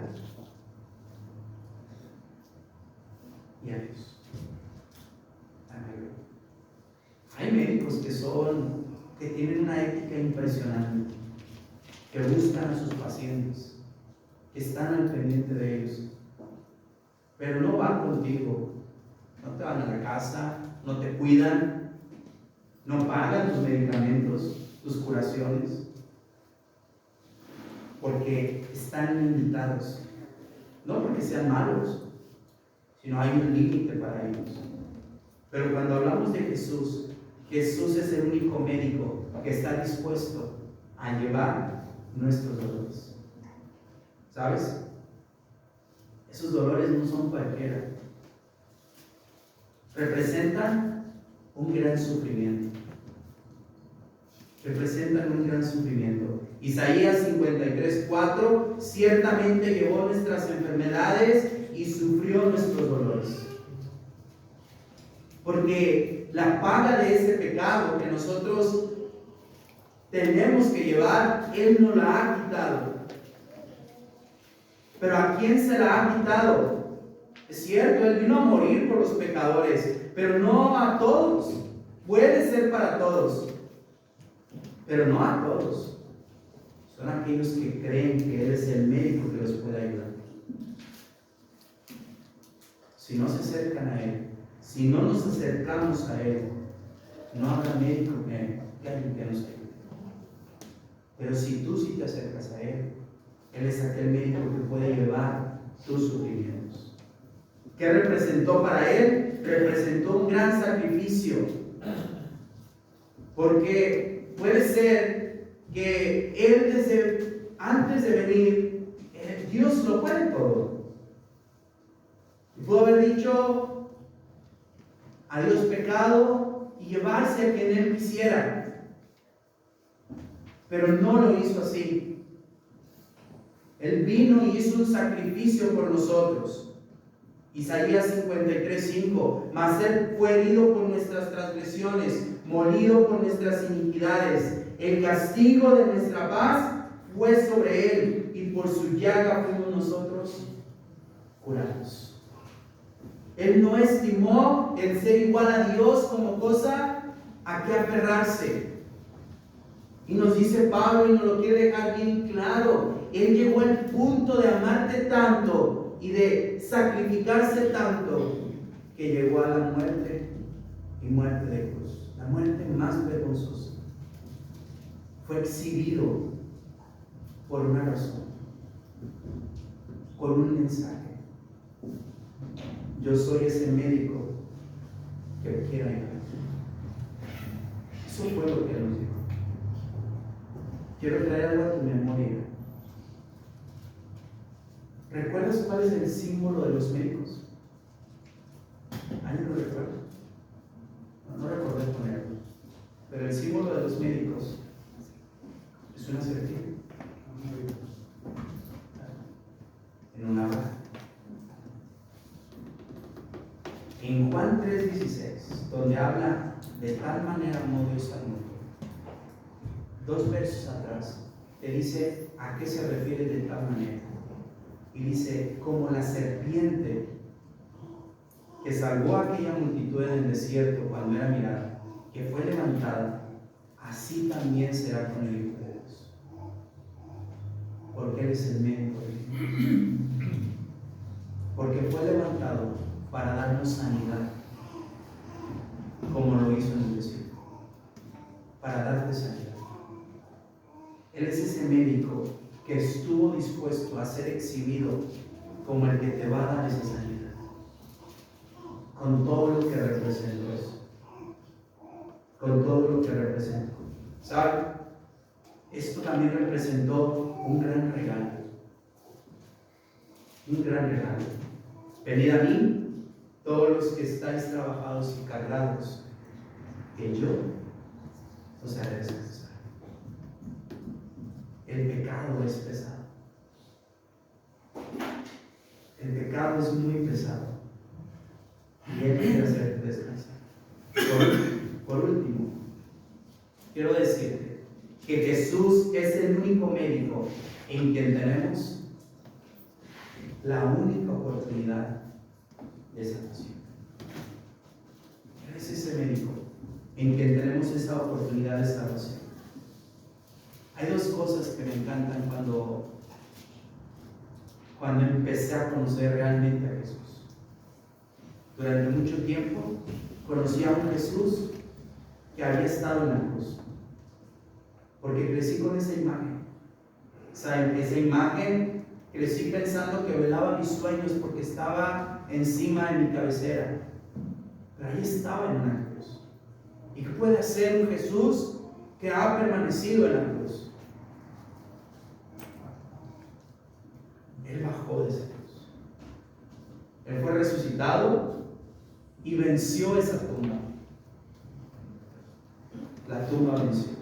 y adiós. La mayoría. Hay médicos que tienen una ética impresionante, que buscan a sus pacientes, que están al pendiente de ellos, pero no van contigo, no te van a la casa, no te cuidan, no pagan tus medicamentos, tus curaciones, porque están limitados, no porque sean malos, sino hay un límite para ellos. Pero cuando hablamos de Jesús, Jesús es el único médico que está dispuesto a llevar nuestros dolores. ¿Sabes? Esos dolores no son cualquiera. Representan un gran sufrimiento. Representan un gran sufrimiento. Isaías 53:4, ciertamente llevó nuestras enfermedades y sufrió nuestros dolores. Porque la paga de ese pecado que nosotros tenemos que llevar, Él nos la ha quitado. Pero ¿a quién se la ha quitado? Es cierto, Él vino a morir por los pecadores, pero no a todos. Puede ser para todos, pero no a todos. Son aquellos que creen que Él es el médico que los puede ayudar. Si no se acercan a Él, si no nos acercamos a Él, no habrá médico que alguien que nos ayude. Pero si tú sí te acercas a Él, Él es aquel médico que puede llevar tus sufrimientos. ¿Qué representó para Él? Representó un gran sacrificio. Porque puede ser que Él antes de venir, Dios lo puede todo. Y pudo haber dicho, adiós pecado, y llevarse a quien Él quisiera. Pero no lo hizo así. Él vino y hizo un sacrificio por nosotros. Isaías 53:5, mas Él fue herido por nuestras transgresiones, molido por nuestras iniquidades. El castigo de nuestra paz fue sobre Él, y por su llaga fuimos nosotros curados. Él no estimó el ser igual a Dios como cosa a que aferrarse. Y nos dice Pablo, y nos lo quiere dejar bien claro, Él llegó al punto de amarte tanto y de sacrificarse tanto, que llegó a la muerte, y muerte de cruz, la muerte más vergonzosa. Fue exhibido por una razón, con un mensaje. Yo soy ese médico que quiera ayudar. Eso fue lo que Él nos dijo. Quiero traer algo a tu memoria. ¿Recuerdas cuál es el símbolo de los médicos? ¿Alguien lo recuerda? No recordé ponerlo. Pero el símbolo de los médicos es una serpiente en una vara. En Juan 3:16, donde habla de tal manera amó Dios al mundo, 2 versos atrás, te dice a qué se refiere de tal manera. Y dice, como la serpiente que salvó a aquella multitud en el desierto cuando era mirada, que fue levantada, así también será con el Hijo de Dios. Porque Él es el médico del Hijo. Porque fue levantado para darnos sanidad, como lo hizo en el desierto, para darte sanidad. Él es ese médico que estuvo dispuesto a ser exhibido como el que te va a dar esa sanidad, con todo lo que representa eso, con todo lo que representa. ¿Sabe? Esto también representó un gran regalo, un gran regalo. Venid a mí, todos los que estáis trabajados y cargados, que yo os haré descansar. El pecado es pesado. El pecado es muy pesado. Y Él quiere hacerte descansar. Por último, quiero decirte que Jesús es el único médico en quien tenemos la única oportunidad de salvación. Él es ese médico en quien tenemos esa oportunidad de salvación. Hay dos cosas que me encantan cuando empecé a conocer realmente a Jesús. Durante mucho tiempo conocí a un Jesús que había estado en la cruz, porque crecí con esa imagen. Esa imagen, crecí pensando que velaba mis sueños porque estaba encima de mi cabecera, pero ahí estaba en una cruz. ¿Y qué puede hacer un Jesús que ha permanecido en la cruz? Él bajó de esa cruz. Él fue resucitado y venció esa tumba. La tumba venció.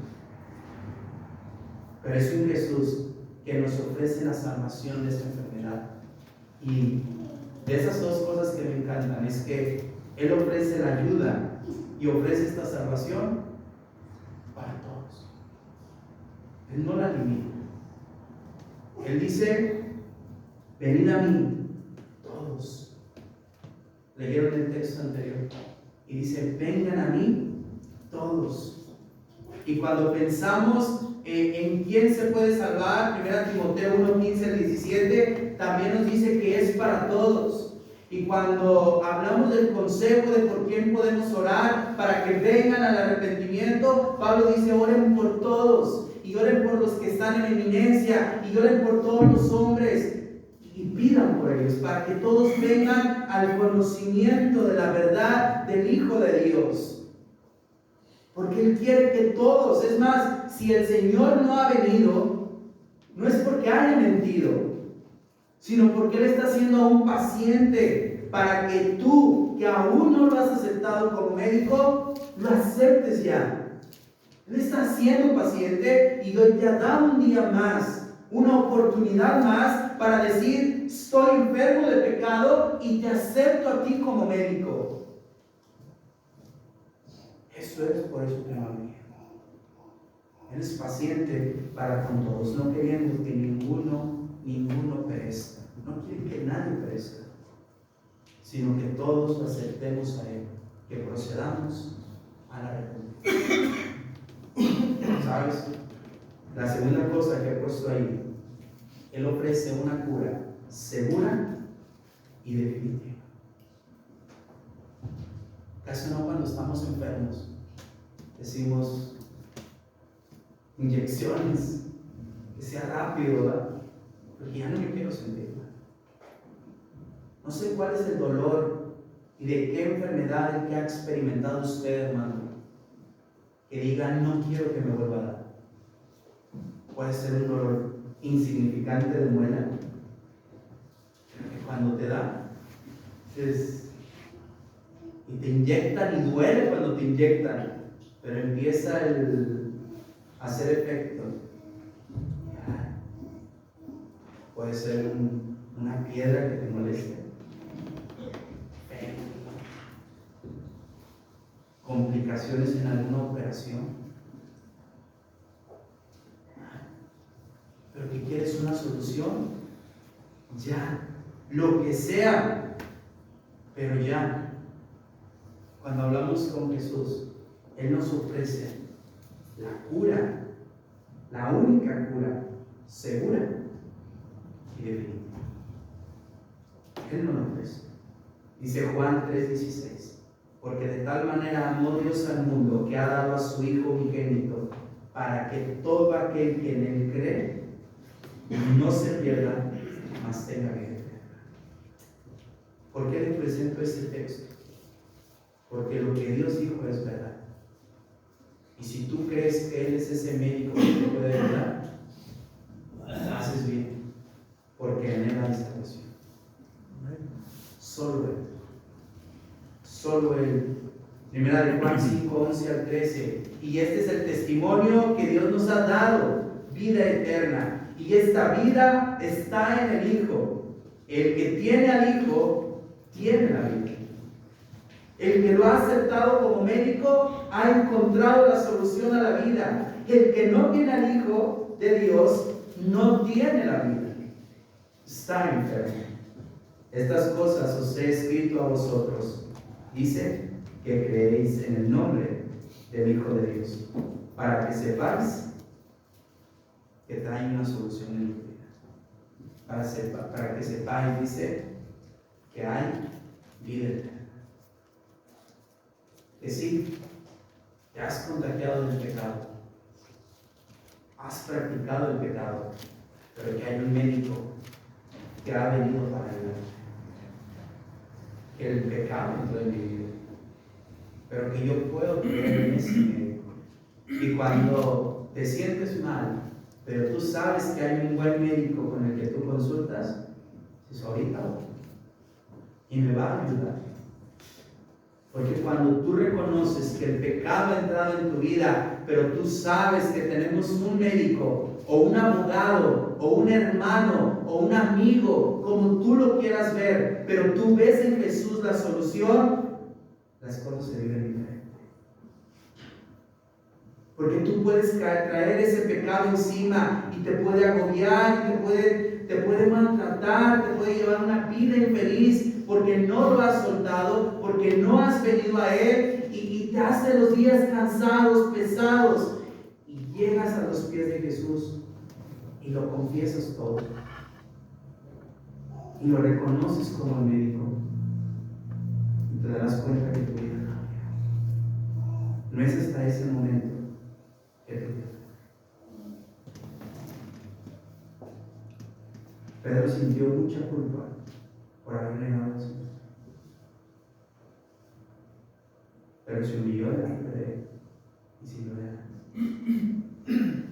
Pero es un Jesús que nos ofrece la salvación de esta enfermedad. Y de esas dos cosas que me encantan es que Él ofrece la ayuda y ofrece esta salvación para todos. Él no la limita. Él dice: venid a mí todos. Leyeron el texto anterior y dice: vengan a mí todos. Y cuando pensamos en quién se puede salvar, 1 Timoteo 1, 15 al 17, también nos dice que es para todos. Y cuando hablamos del consejo de por quién podemos orar para que vengan al arrepentimiento, Pablo dice: oren por todos, y oren por los que están en eminencia, y oren por todos los hombres, y pidan por ellos, para que todos vengan al conocimiento de la verdad del Hijo de Dios. Porque Él quiere que todos, es más, si el Señor no ha venido, no es porque haya mentido, sino porque Él está siendo aún paciente para que tú, que aún no lo has aceptado como médico, lo aceptes ya. Él está siendo paciente y hoy te ha dado un día más, una oportunidad más para decir: estoy enfermo de pecado y te acepto a ti como médico. Eso es, por eso te amo. Él es paciente para con todos, no queriendo que ninguno perezca. No quiere que nadie perezca, sino que todos lo aceptemos a Él, que procedamos a la arrepentimiento. ¿Sabes? La segunda cosa que he puesto ahí: Él ofrece una cura segura y definitiva. Casi no cuando estamos enfermos decimos: inyecciones, que sea rápido, ¿verdad? Porque ya no me quiero sentir mal. No sé cuál es el dolor y de qué enfermedad el que ha experimentado usted, hermano, que diga: no quiero que me vuelva a dar. Puede ser un dolor insignificante de muela, que cuando te da, y te inyectan, y duele cuando te inyectan, pero empieza a hacer efecto. Puede ser una piedra que te moleste, complicaciones en alguna operación, pero que quieres una solución ya, lo que sea, pero ya. Cuando hablamos con Jesús, Él nos ofrece la cura, la única cura segura y definitiva. Él nos lo ofrece. Dice Juan 3:16: porque de tal manera amó Dios al mundo que ha dado a su Hijo unigénito, para que todo aquel que en Él cree no se pierda, mas tenga vida eterna. ¿Por qué le presento este texto? Porque lo que Dios dijo es verdad. Y si tú crees que Él es ese médico que te puede ayudar, haces bien, porque en Él hay salvación. Solo Él. Solo Él. Primera de Juan 5, 11 al 13. Y este es el testimonio que Dios nos ha dado: vida eterna. Y esta vida está en el Hijo. El que tiene al Hijo, tiene la vida. El que lo ha aceptado como médico ha encontrado la solución a la vida. El que no tiene al Hijo de Dios no tiene la vida. Está enfermo. Estas cosas os he escrito a vosotros. Dice que creéis en el nombre del Hijo de Dios, para que sepáis que trae una solución en tu vida. Para que sepáis, dice, que hay vida eterna. Que sí, te has contagiado del pecado, has practicado el pecado, pero que hay un médico que ha venido para ayudarte. Que el pecado entró en mi vida, pero que yo puedo creer en ese médico. Y cuando te sientes mal, pero tú sabes que hay un buen médico con el que tú consultas, dices, ahorita voy, y me va a ayudar. Porque cuando tú reconoces que el pecado ha entrado en tu vida, pero tú sabes que tenemos un médico, o un abogado, o un hermano, o un amigo, como tú lo quieras ver, pero tú ves en Jesús la solución, las cosas se viven diferente. Porque tú puedes traer ese pecado encima y te puede agobiar, y te puede maltratar, te puede llevar una vida infeliz, porque no lo has soltado, porque no has venido a Él, y te hace los días cansados, pesados, y llegas a los pies de Jesús y lo confiesas todo, y lo reconoces como el médico, y te darás cuenta que tu vida cambia. No es hasta ese momento que te queda. Pedro sintió mucha culpa por haber negado a Jesús, pero se humilló delante de Él y siguió adelante.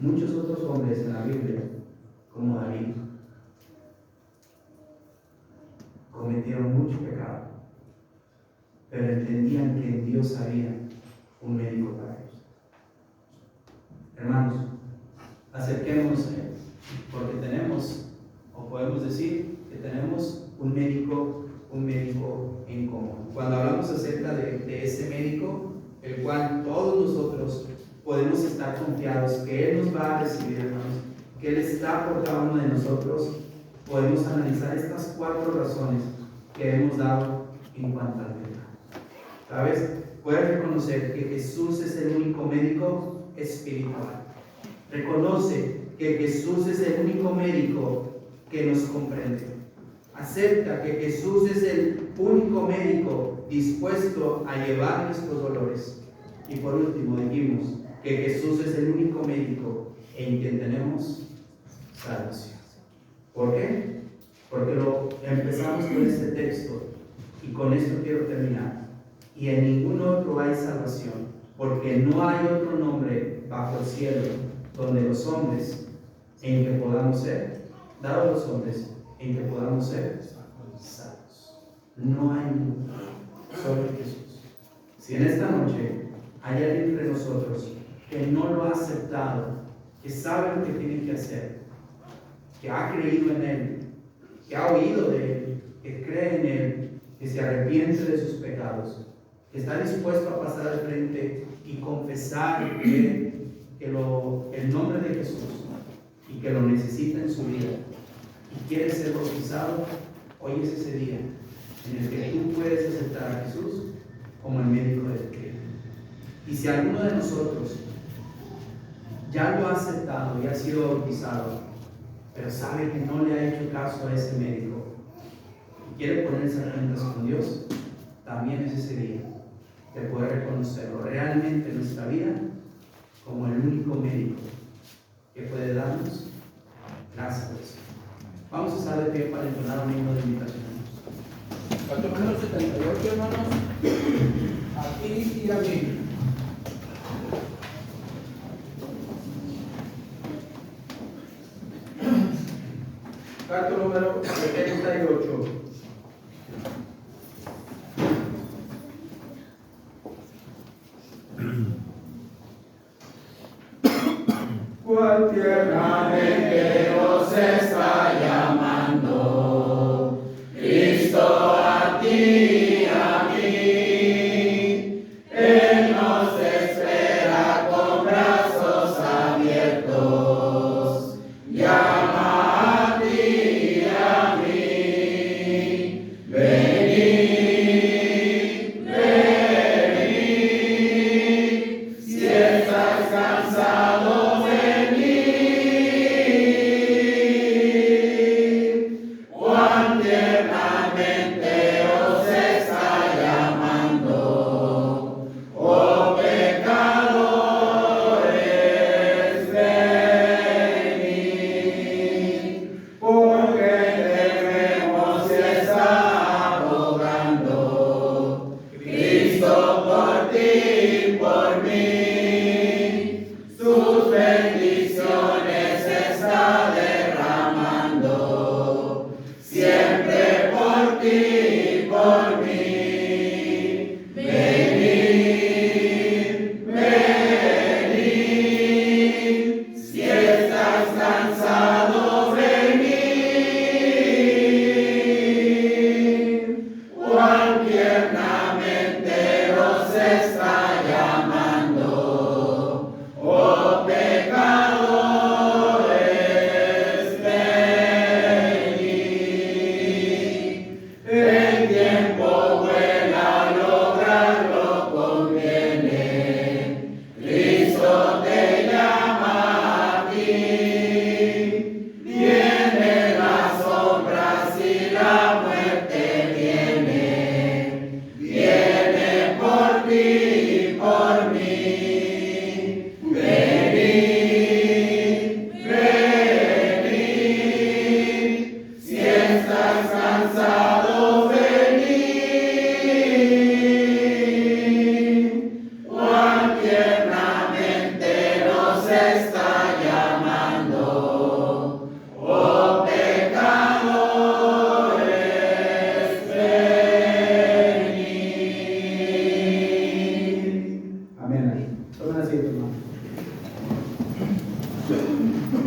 Muchos otros hombres en la Biblia, como David, cometieron mucho pecado, pero entendían que en Dios había un médico para ellos. Hermanos, acerquémonos a Él, porque tenemos, o podemos decir que tenemos un médico en común. Cuando hablamos acerca de ese médico, el cual todos nosotros podemos estar confiados que Él nos va a recibir, hermanos, que Él está por cada uno de nosotros, podemos analizar estas 4 razones que hemos dado en cuanto al pecado. ¿Sabes? Puedes reconocer que Jesús es el único médico espiritual. Reconoce que Jesús es el único médico que nos comprende. Acepta que Jesús es el único médico dispuesto a llevar nuestros dolores. Y por último dijimos que Jesús es el único médico en quien tenemos salvación. ¿Por qué? Porque empezamos con este texto y con esto quiero terminar. Y en ningún otro hay salvación, porque no hay otro nombre bajo el cielo donde los hombres en que podamos ser, dados los hombres en que podamos ser salvos. No hay ninguno, solo Jesús. Si en esta noche hay alguien entre nosotros que no lo ha aceptado, que sabe lo que tiene que hacer, que ha creído en Él, que ha oído de Él, que cree en Él, que se arrepiente de sus pecados, que está dispuesto a pasar al frente y confesar el nombre de Jesús y que lo necesita en su vida y quiere ser bautizado, hoy es ese día en el que tú puedes aceptar a Jesús como el médico de tu vida. Y si alguno de nosotros ya lo ha aceptado y ha sido bautizado, pero sabe que no le ha hecho caso a ese médico y quiere ponerse a cuentas con Dios, también es ese día de poder reconocerlo realmente en nuestra vida como el único médico que puede darnos gracias a Dios. Vamos a estar de pie para entonar un himno de invitación. Canto número 78, hermanos. Aquí y aquí. Canto número 78.